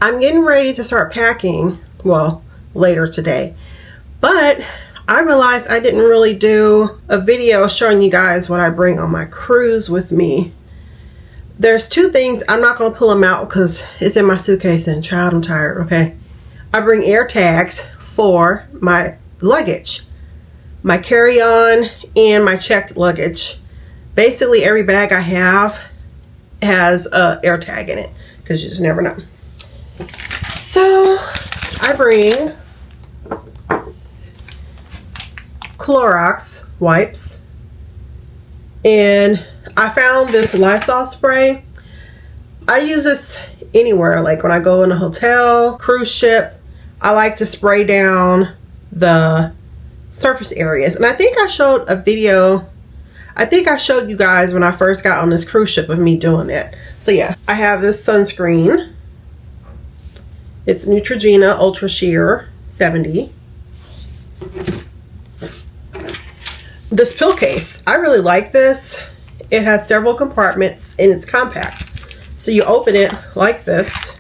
I'm getting ready to start packing, well, later today, but I realized I didn't really do a video showing you guys what I bring on my cruise with me. There's two things. I'm not going to pull them out because it's in my suitcase and child, I'm tired, okay? I bring air tags for my luggage, my carry-on and my checked luggage. Basically every bag I have has a air tag in it because you just never know. So I bring Clorox wipes, and I found this Lysol spray. I use this anywhere, like when I go in a hotel, cruise ship. I like to spray down the surface areas, and I think I showed a video. I think I showed you guys when I first got on this cruise ship of me doing that. So yeah, I have this sunscreen. It's Neutrogena Ultra Sheer 70. This pill case, I really like this. It has several compartments and it's compact. So you open it like this,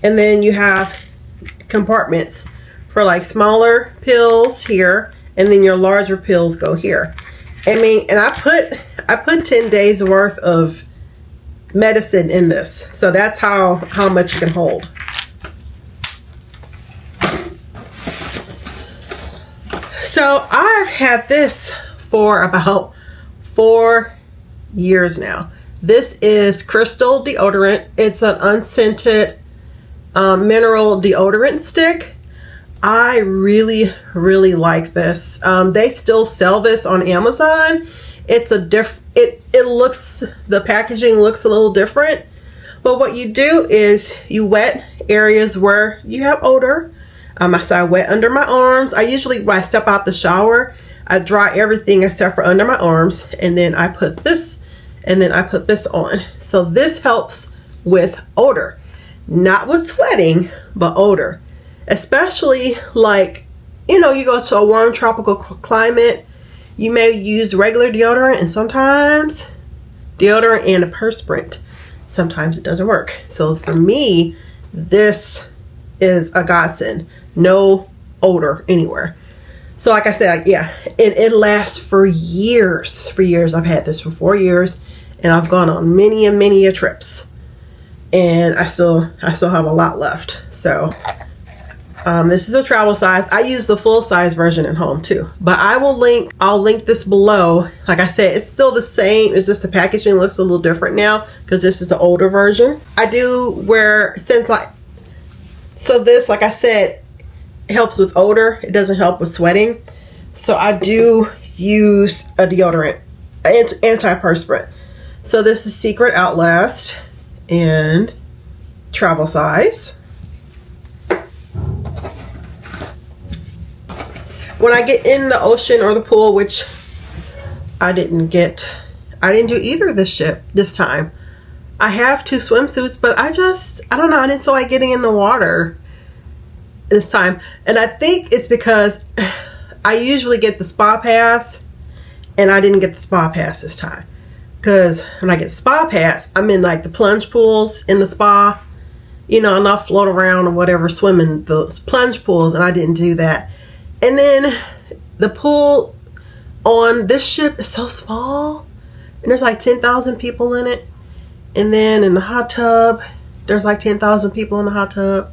and then you have compartments for like smaller pills here, and then your larger pills go here. I mean, and I put 10 days worth of medicine in this. So that's how much it can hold. So I've had this for about 4 years now. This is Crystal deodorant. It's an unscented mineral deodorant stick. I really like this. They still sell this on Amazon. It's a it looks, the packaging looks a little different, but what you do is you wet areas where you have odor. I wet under my arms. I usually, when I step out the shower, I dry everything except for under my arms, and then I put this, and then I put this on. So this helps with odor, not with sweating, but odor. Especially like, you know, you go to a warm tropical climate, you may use regular deodorant, and sometimes deodorant and a perspirant, sometimes it doesn't work. So for me, this is a godsend. No odor anywhere. So like I said, yeah, it lasts for years. For years. I've had this for 4 years, and I've gone on many trips, and I still have a lot left. So this is a travel size. I use the full size version at home too, but I'll link this below. Like I said, it's still the same. It's just the packaging looks a little different now because this is the older version. I do wear, so this, like I said, helps with odor. It doesn't help with sweating. So I do use a deodorant, antiperspirant. So this is Secret Outlast and travel size. When I get in the ocean or the pool, which I didn't do either this time. I have 2 swimsuits, but I don't know, I didn't feel like getting in the water this time. And I think it's because I usually get the spa pass, and I didn't get the spa pass this time. Because when I get spa pass, I'm in like the plunge pools in the spa, you know, and I'll float around or whatever, swim in those plunge pools, and I didn't do that. And then the pool on this ship is so small, and there's like 10,000 people in it. And then in the hot tub, there's like 10,000 people in the hot tub.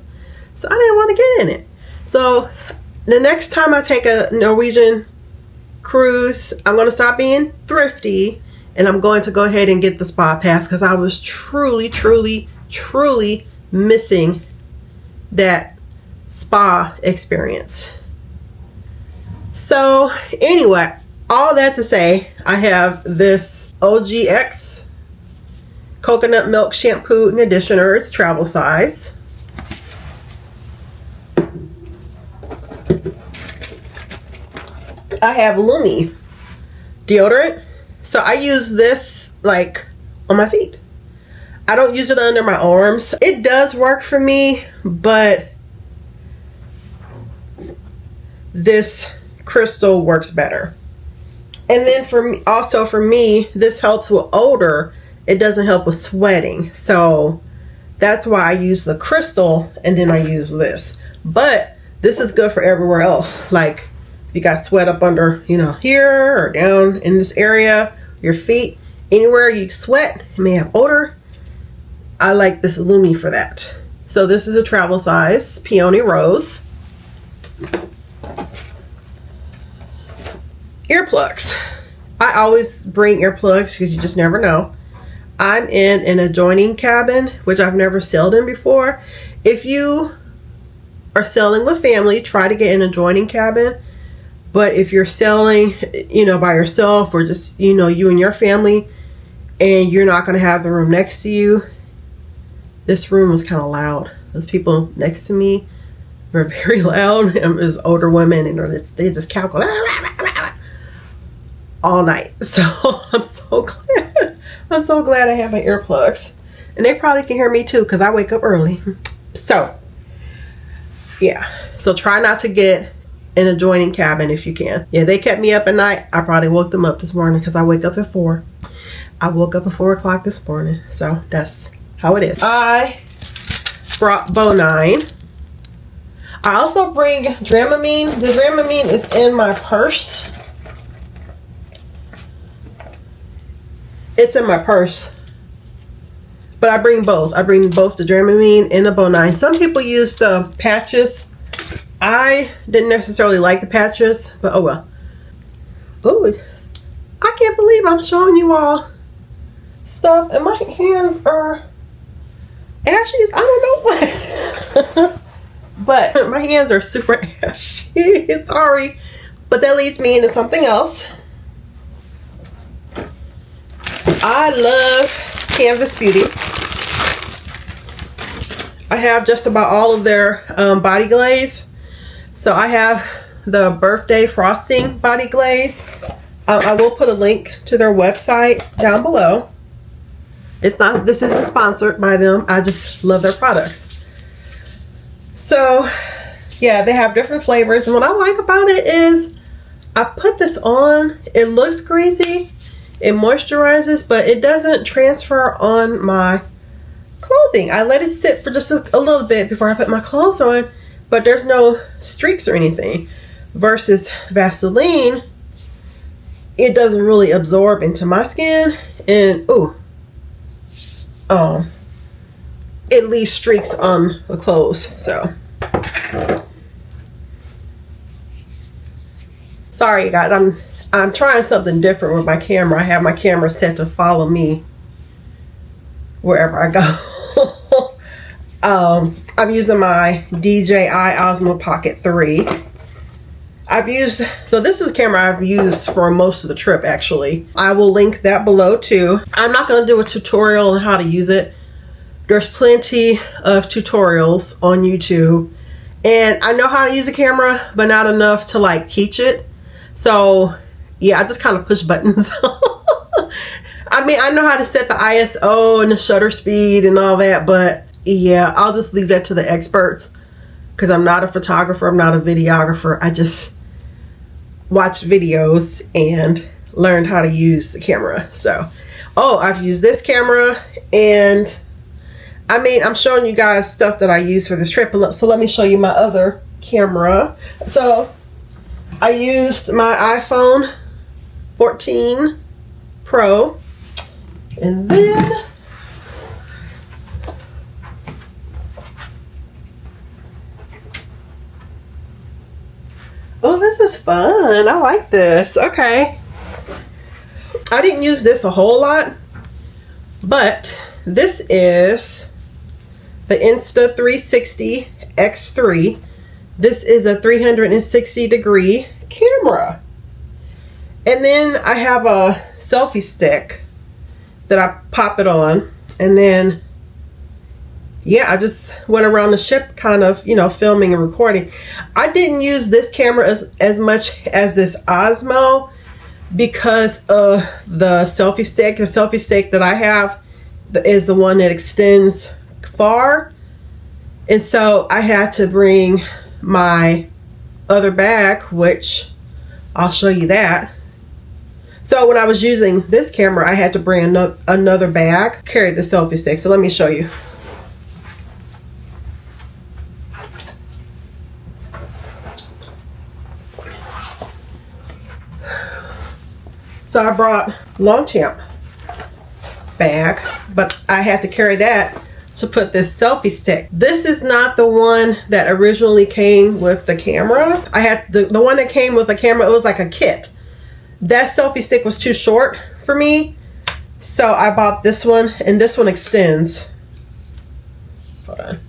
So I didn't want to get in it. So the next time I take a Norwegian cruise, I'm going to stop being thrifty, and I'm going to go ahead and get the spa pass, because I was truly missing that spa experience. So anyway, all that to say, I have this OGX coconut milk shampoo and conditioner. It's travel size. I have Lumi deodorant. So I use this like on my feet. I don't use it under my arms. It does work for me, but this Crystal works better. And then for me, this helps with odor. It doesn't help with sweating. So That's why I use the crystal and then I use this. But this is good for everywhere else. Like if you got sweat up under, you know, here or down in this area, your feet, anywhere you sweat, it may have odor. I like this Lumi for that. So this is a travel size peony rose. Earplugs. I always bring earplugs because you just never know. I'm in an adjoining cabin, which I've never sailed in before. If you are sailing with family, try to get an adjoining cabin. But if you're sailing, you know, by yourself or just, you know, you and your family, and you're not going to have the room next to you, this room was kind of loud. Those people next to me were very loud. It was older women, and they just cackle all night. So I'm so glad. I'm so glad I have my earplugs. And they probably can hear me too because I wake up early. So, yeah. So try not to get an adjoining cabin if you can. Yeah, they kept me up at night. I probably woke them up this morning because I wake up at 4. I woke up at 4 o'clock this morning. So that's how it is. I brought Bonine. I also bring Dramamine. The Dramamine is in my purse. It's in my purse. But I bring both. I bring both the Dramamine and the Bonine. Some people use the patches. I didn't necessarily like the patches, but oh well. Oh, I can't believe I'm showing you all stuff and my hands are ashy. I don't know what. But my hands are super ashy. Sorry. But that leads me into something else. I love Canvas Beauty. I have just about all of their body glaze. So I have the birthday frosting body glaze. I will put a link to their website down below. This isn't sponsored by them. I just love their products. So yeah, they have different flavors. And what I like about it is I put this on. It looks greasy. It moisturizes, but it doesn't transfer on my clothing. I let it sit for just a little bit before I put my clothes on, but there's no streaks or anything. Versus Vaseline, it doesn't really absorb into my skin, and it leaves streaks on the clothes. So sorry guys, I'm trying something different with my camera. I have my camera set to follow me wherever I go. I'm using my DJI Osmo Pocket 3. So this is a camera I've used for most of the trip actually. I will link that below too. I'm not going to do a tutorial on how to use it. There's plenty of tutorials on YouTube. And I know how to use a camera, but not enough to like teach it. So yeah, I just kind of push buttons. I mean, I know how to set the ISO and the shutter speed and all that, but yeah, I'll just leave that to the experts because I'm not a photographer. I'm not a videographer. I just watched videos and learned how to use the camera. So, I've used this camera, and I mean, I'm showing you guys stuff that I use for this trip. So let me show you my other camera. So I used my iPhone 14 Pro, and then this is fun. I like this. Okay, I didn't use this a whole lot, but this is the Insta360 X3. This is a 360 degree camera. And then I have a selfie stick that I pop it on. And then, yeah, I just went around the ship kind of, you know, filming and recording. I didn't use this camera as much as this Osmo because of the selfie stick. The selfie stick that I have is the one that extends far. And so I had to bring my other bag, which I'll show you that. So when I was using this camera, I had to bring another bag, carry the selfie stick. So let me show you. So I brought Longchamp bag, but I had to carry that to put this selfie stick. This is not the one that originally came with the camera. I had the one that came with the camera. It was like a kit. That selfie stick was too short for me, so I bought this one, and this one extends. Hold on.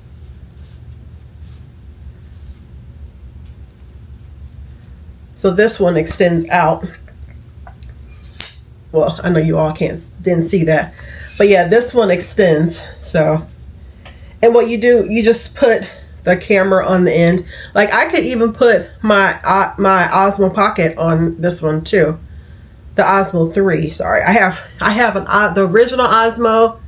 So this one extends out. Well, I know you all didn't see that, but yeah, this one extends. So, and what you do, you just put the camera on the end. Like I could even put my Osmo Pocket on this one too. The Osmo 3. Sorry, I have the original Osmo.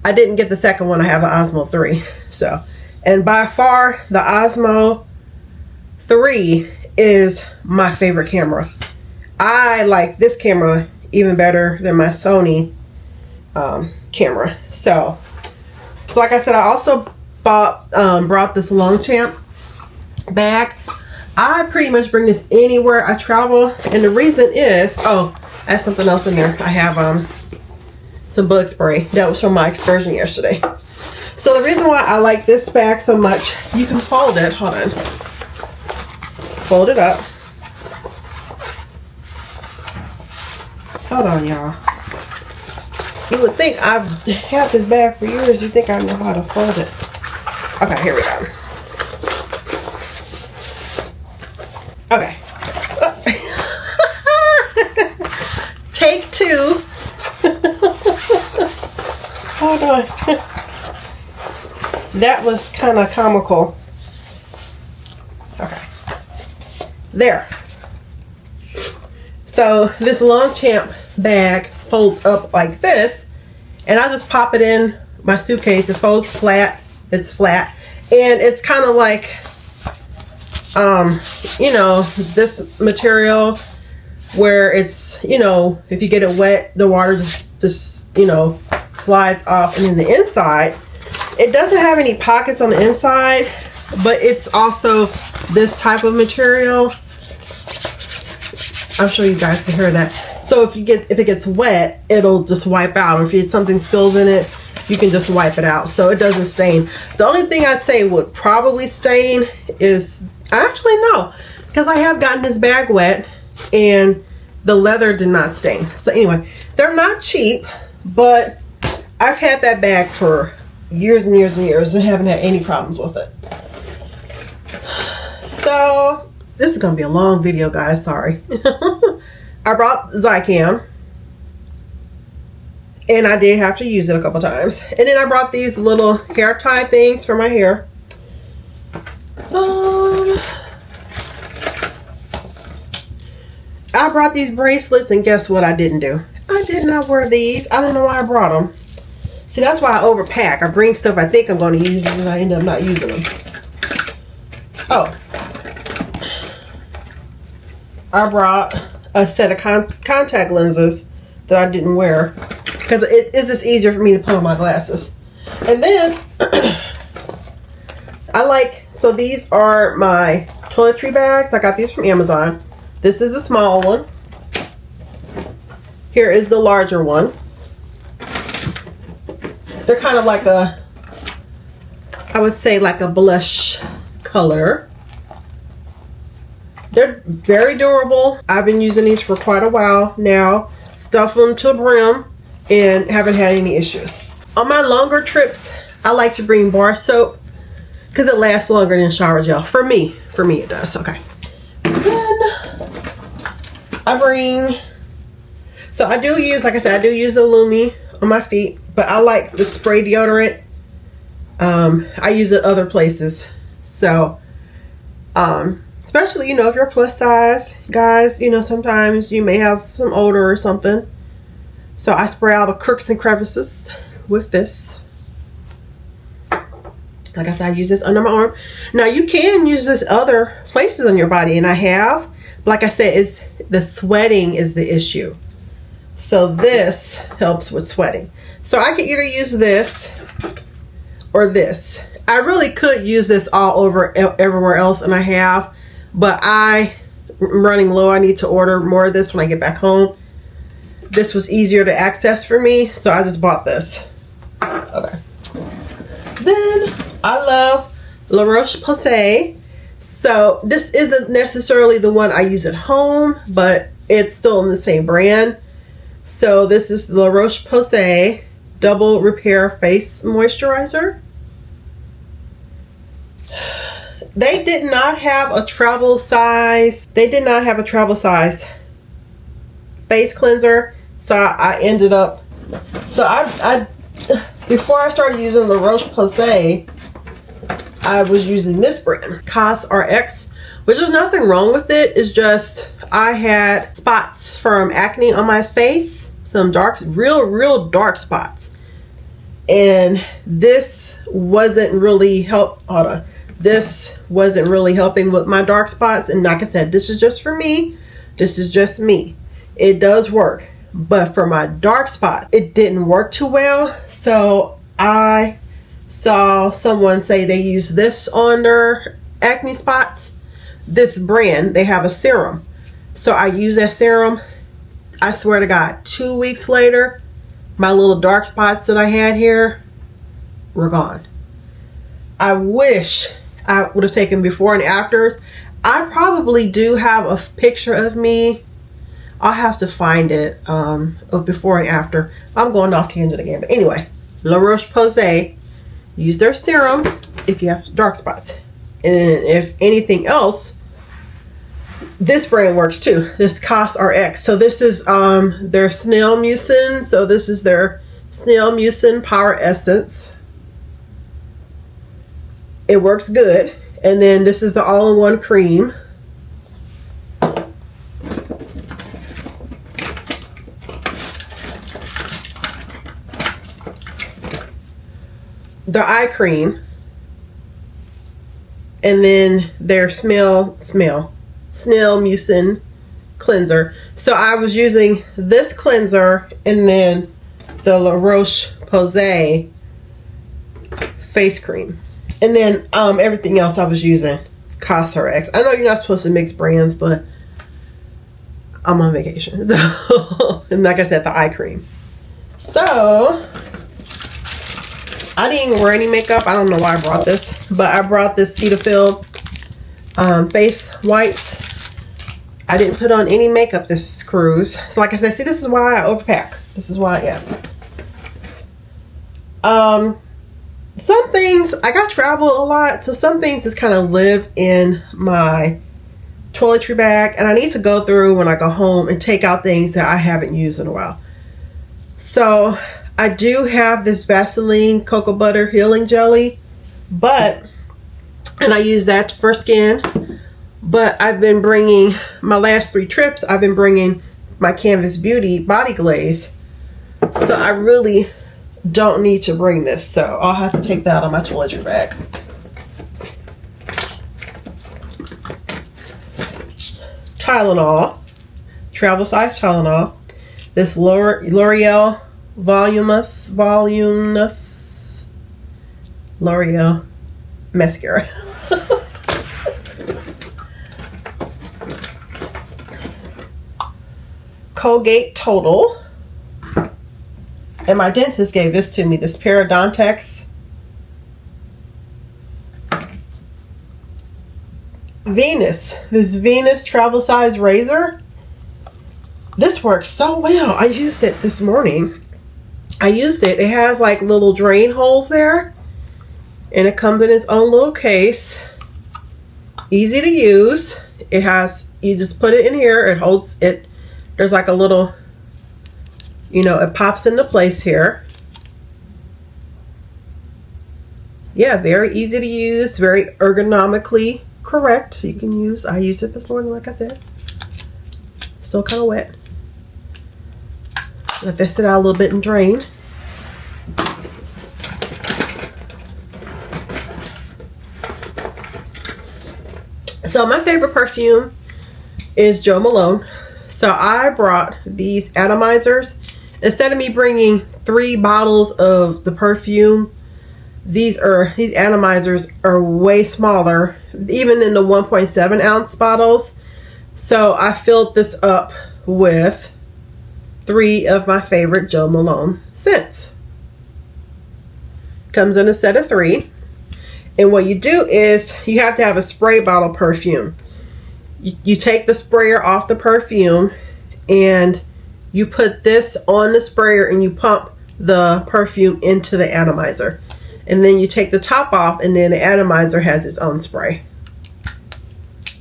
I didn't get the second one. I have an Osmo 3. So, and by far the Osmo 3 is my favorite camera. I like this camera even better than my Sony camera. So like I said, I also brought this Longchamp bag. I pretty much bring this anywhere I travel, and the reason is, oh, I have something else in there. I have some bug spray that was from my excursion yesterday. So the reason why I like this bag so much, you can fold it. Hold on. Fold it up. Hold on, y'all. You would think I've had this bag for years. You think I know how to fold it. Okay, here we go. Okay. Take two. Hold on. That was kind of comical. Okay. There. So this Longchamp bag folds up like this, and I just pop it in my suitcase. It folds flat. It's flat, and it's kind of like you know, this material where it's, you know, if you get it wet, the water just you know, slides off. And then the inside, it doesn't have any pockets on the inside, but it's also this type of material. I'm sure you guys can hear that. So if it gets wet, it'll just wipe out. Or if something spills in it, you can just wipe it out, so it doesn't stain. The only thing I'd say would probably stain is, actually no, because I have gotten this bag wet and the leather did not stain. So anyway, they're not cheap, but I've had that bag for years and years and years and haven't had any problems with it. So this is gonna be a long video, guys, sorry. I brought Zycam, and I did have to use it a couple times. And then I brought these little hair tie things for my hair. I brought these bracelets, and guess what I didn't do? I did not wear these. I don't know why I brought them. See, that's why I overpack. I bring stuff I think I'm going to use, and I end up not using them. Oh. I brought a set of contact lenses that I didn't wear, because it is just easier for me to put on my glasses. And then so these are my toiletry bags. I got these from Amazon. This is a small one. Here is the larger one. They're kind of like I would say like a blush color. They're very durable. I've been using these for quite a while now. Stuff them to the brim and haven't had any issues. On my longer trips, I like to bring bar soap because it lasts longer than shower gel. For me it does. Okay. Then I bring, so I do use, like I said, I do use Illumi on my feet, but I like the spray deodorant. I use it other places. So, especially, you know, if you're plus size, guys, you know, sometimes you may have some odor or something. So I spray all the crooks and crevices with this. Like I said, I use this under my arm. Now you can use this other places on your body, and I have. Like I said, it's the sweating is the issue. So this helps with sweating. So I can either use this or this. I really could use this all over everywhere else, and I have. But I'm running low. I need to order more of this when I get back home. this was easier to access for me, so I just bought this. Okay. Then I love La Roche-Posay. So this isn't necessarily the one I use at home, but it's still in the same brand. So this is La Roche-Posay Double Repair Face Moisturizer. They did not have a travel size. They did not have a travel size face cleanser. So I ended up, I before I started using La Roche-Posay, I was using this brand, COSRX, which is nothing wrong with it. It's just I had spots from acne on my face, some dark, real dark spots, and this wasn't really This wasn't really helping with my dark spots. And like I said, this is just for me. This is just me. It does work, but for my dark spot, it didn't work too well. So I saw someone say they use this on their acne spots. This brand, they have a serum. So I use that serum. I swear to God, 2 weeks later, my little dark spots that I had here were gone. I wish I would have taken before and afters. I probably do have a picture of me. I'll have to find it of before and after. I'm going off tangent again. But anyway, La Roche-Posay, use their serum if you have dark spots. And if anything else, this brand works too. This COSRX. So this is their snail mucin. So this is their snail mucin power essence. It works good. And then this is the all-in-one cream. The eye cream. And then their snail mucin cleanser. So I was using this cleanser and then the La Roche-Posay face cream. And then everything else I was using COSRX. I know you're not supposed to mix brands, but I'm on vacation. So, and like I said, the eye cream. So I didn't even wear any makeup. I don't know why I brought this, but I brought this Cetaphil face wipes. I didn't put on any makeup this cruise. So like I said, see, this is why I overpack. This is why I am. Some things, I got travel a lot, so some things just kind of live in my toiletry bag, and I need to go through when I go home and take out things that I haven't used in a while. So I do have this Vaseline Cocoa Butter Healing Jelly, and I use that for skin, but I've been bringing, my last 3 trips, I've been bringing my Canvas Beauty Body Glaze, so I really don't need to bring this, so I'll have to take that out of my toiletry bag. Tylenol, travel size Tylenol. This L'Oreal Voluminous L'Oreal mascara. Colgate Total. And my dentist gave this to me, this Parodontax this Venus travel size razor. This works so well. I used it this morning. It has like little drain holes there, and it comes in its own little case. Easy to use. It has, you just put it in here, it holds it. There's like a little, you know, it pops into place here. Yeah, very easy to use, very ergonomically correct. You can use, I used it this morning, like I said. Still kind of wet. Let that sit out a little bit and drain. So my favorite perfume is Jo Malone. So I brought these atomizers. Instead of me bringing 3 bottles of the perfume, these atomizers are way smaller, even in the 1.7 ounce bottles. So I filled this up with 3 of my favorite Jo Malone scents. Comes in a set of 3. And what you do is you have to have a spray bottle perfume. You take the sprayer off the perfume and you put this on the sprayer and you pump the perfume into the atomizer. And then you take the top off and then the atomizer has its own spray.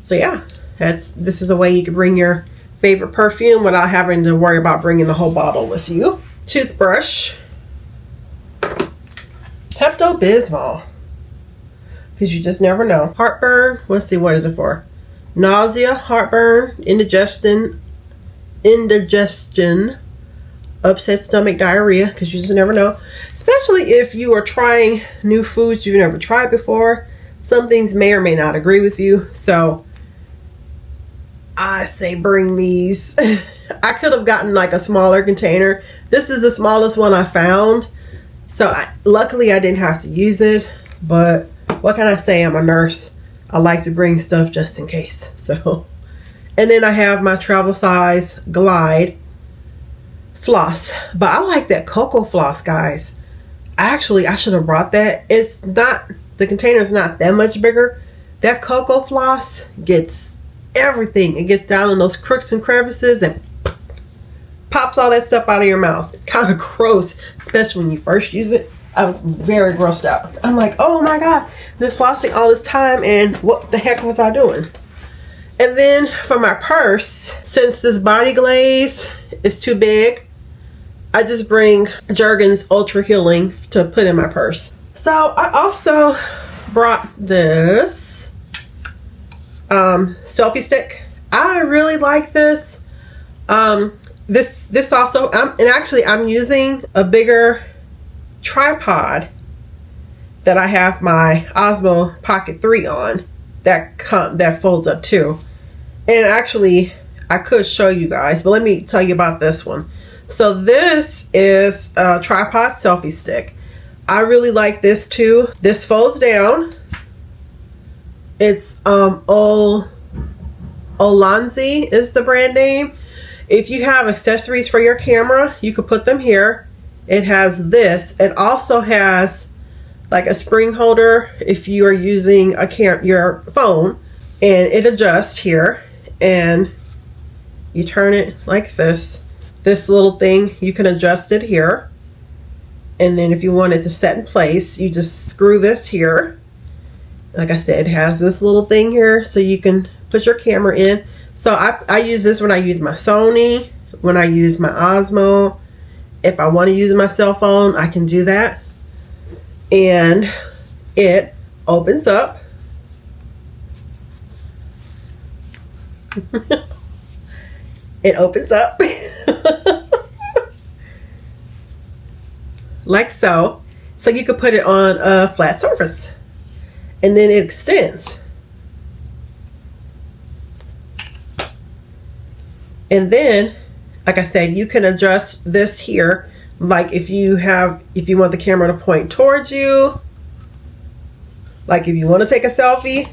So yeah, this is a way you can bring your favorite perfume without having to worry about bringing the whole bottle with you. Toothbrush. Pepto-Bismol. Because you just never know. Heartburn. Let's see, what is it for? Nausea, heartburn, indigestion, upset stomach, diarrhea, because you just never know. Especially if you are trying new foods you've never tried before. Some things may or may not agree with you. So I say bring these. I could have gotten like a smaller container. This is the smallest one I found. So luckily I didn't have to use it. But what can I say? I'm a nurse. I like to bring stuff just in case. So, and then I have my travel size Glide floss. But I like that cocoa floss, guys. Actually, I should have brought that. It's not, the container's not that much bigger. That cocoa floss gets everything. It gets down in those crooks and crevices and pops all that stuff out of your mouth. It's kind of gross, especially when you first use it. I was very grossed out. I'm like, oh my God, I've been flossing all this time and what the heck was I doing? And then for my purse, since this body glaze is too big, I just bring Jergens Ultra Healing to put in my purse. So I also brought this selfie stick. I really like this. This also, I'm using a bigger tripod that I have my Osmo Pocket 3 on that folds up too. And actually I could show you guys, but let me tell you about this one. So this is a tripod selfie stick. I really like this too. This folds down. It's Olanzi is the brand name. If you have accessories for your camera, you could put them here. It has this. It also has like a spring holder if you are using your phone, and it adjusts here and you turn it like this. This little thing, you can adjust it here. And then if you want it to set in place, you just screw this here. Like I said, it has this little thing here so you can put your camera in. So I use this when I use my Sony, when I use my Osmo. If I want to use my cell phone, I can do that. And it opens up. It opens up. Like so. So you could put it on a flat surface. And then it extends. And then, like I said, you can adjust this here. Like if you want the camera to point towards you. Like if you want to take a selfie,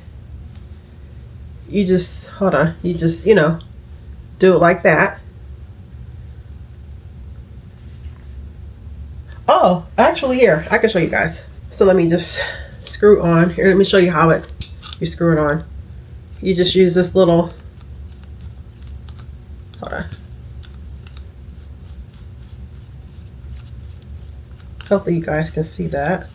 you just, hold on, you just, do it like that. Oh, actually here, I can show you guys. So let me just screw on. Here, let me show you how you screw it on. You just use this little, hold on. Hopefully you guys can see that.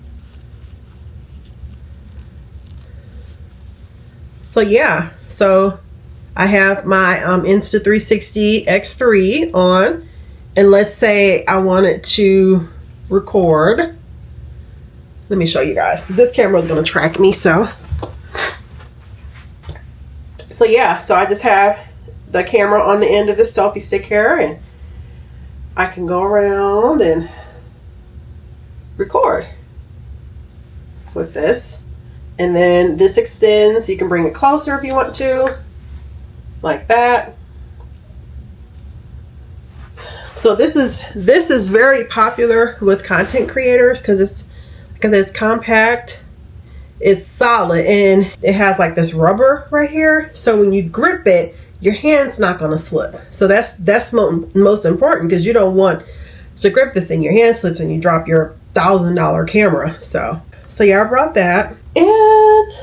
So yeah, so I have my Insta360 X3 on, and let's say I wanted to record. Let me show you guys. This camera is going to track me, so yeah, so I just have the camera on the end of the selfie stick here, and I can go around and record with this. And then this extends. You can bring it closer if you want to, like that. So this is very popular with content creators because it's compact, it's solid, and it has like this rubber right here. So when you grip it, your hand's not going to slip. So that's most important, because you don't want to grip this and your hand slips and you drop your $1,000 camera. So yeah, I brought that. And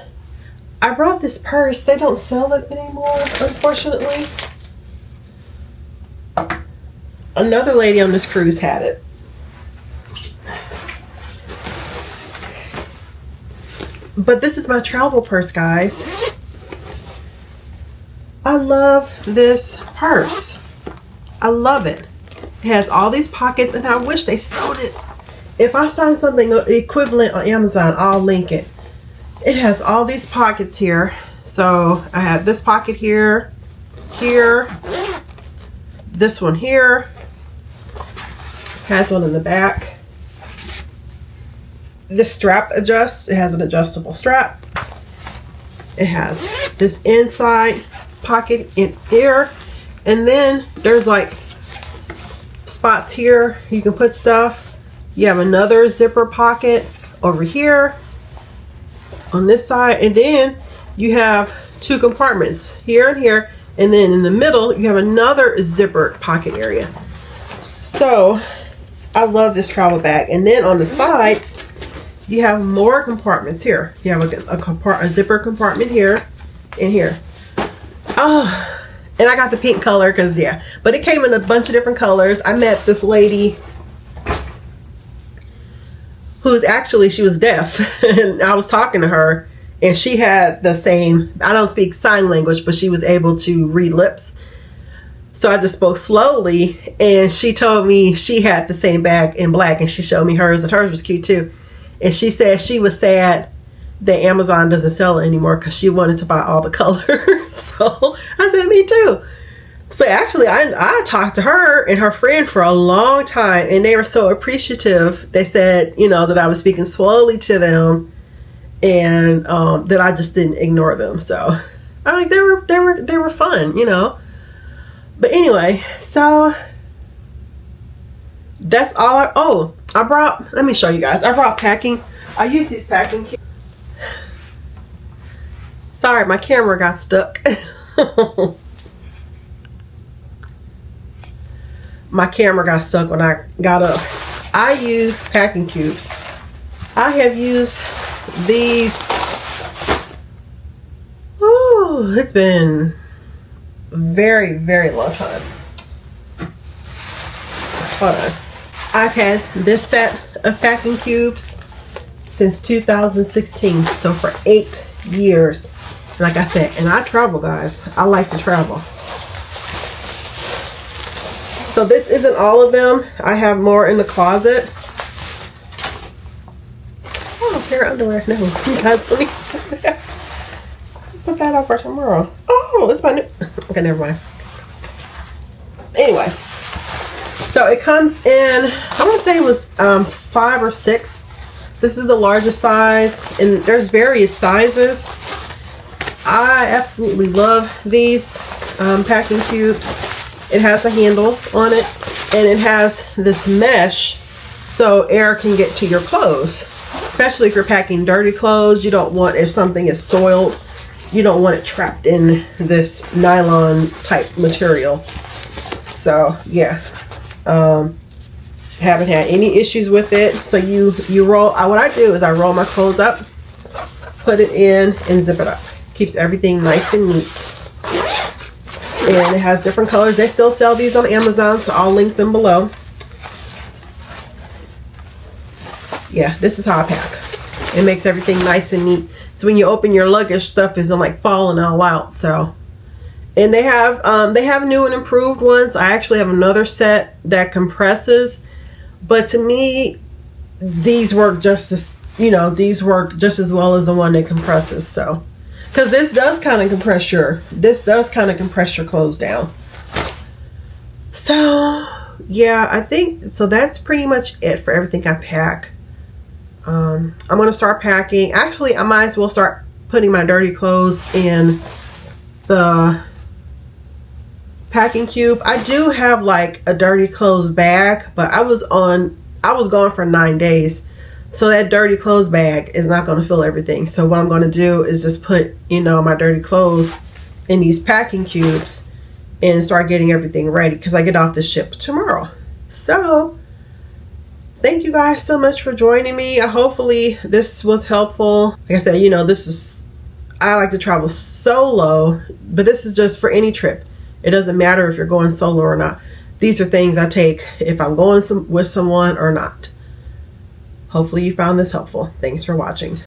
I brought this purse. They don't sell it anymore, unfortunately. Another lady on this cruise had it. But this is my travel purse, guys. I love this purse. I love it. It has all these pockets, and I wish they sold it. If I find something equivalent on Amazon, I'll link it. It has all these pockets here. So I have this pocket here, this one here, has one in the back. This strap adjusts. It has an adjustable strap. It has this inside pocket in here, and then there's like spots here you can put stuff. You have another zipper pocket over here on this side, and then you have two compartments here and here, and then in the middle you have another zipper pocket area. So I love this travel bag. And then on the sides you have more compartments here. You have a zipper compartment here and here. Oh, and I got the pink color because, yeah, but it came in a bunch of different colors. I met this lady who's actually, she was deaf, and I was talking to her, and she had the same, I don't speak sign language, but she was able to read lips. So I just spoke slowly, and she told me she had the same bag in black, and she showed me hers, and hers was cute too. And she said she was sad that Amazon doesn't sell it anymore because she wanted to buy all the colors. So I said, me too. So actually, I talked to her and her friend for a long time, and they were so appreciative. They said, you know, that I was speaking slowly to them, and that I just didn't ignore them. So I like, they were fun, you know. But anyway, so that's all. I brought, let me show you guys. I brought packing. I use these packing cubes. Sorry, my camera got stuck. My camera got stuck when I got up. I use packing cubes. I have used these. Ooh, it's been a very, very long time. Hold on. I've had this set of packing cubes since 2016, so for 8 years. Like I said, and I travel, guys. I like to travel. So this isn't all of them. I have more in the closet. Oh, pair of underwear. No, you guys, let me see that. Put that up for tomorrow. Oh, it's my new. Okay, never mind. Anyway. So it comes in, I want to say it was 5 or 6. This is the largest size, and there's various sizes. I absolutely love these packing cubes. It has a handle on it, and it has this mesh so air can get to your clothes, especially if you're packing dirty clothes. You don't want, if something is soiled, you don't want it trapped in this nylon type material. So yeah. Haven't had any issues with it. So you roll, what I do is I roll my clothes up, put it in, and zip it up. Keeps everything nice and neat. And it has different colors. They still sell these on Amazon, so I'll link them below. Yeah, this is how I pack. It makes everything nice and neat. So when you open your luggage, stuff isn't like falling all out. So, and they have new and improved ones. I actually have another set that compresses, but to me, these work just as, you know, these work just as well as the one that compresses. So, because this does kind of compress your clothes down. So yeah, I think so. That's pretty much it for everything I pack. I'm gonna start packing. Actually, I might as well start putting my dirty clothes in the packing cube. I do have like a dirty clothes bag, but I was gone for 9 days. So that dirty clothes bag is not going to fill everything. So what I'm going to do is just put, you know, my dirty clothes in these packing cubes. and start getting everything ready because I get off the ship tomorrow. So thank you guys so much for joining me. Hopefully this was helpful. Like I said, I like to travel solo, but this is just for any trip. It doesn't matter if you're going solo or not. These are things I take if I'm going with someone or not. Hopefully you found this helpful. Thanks for watching.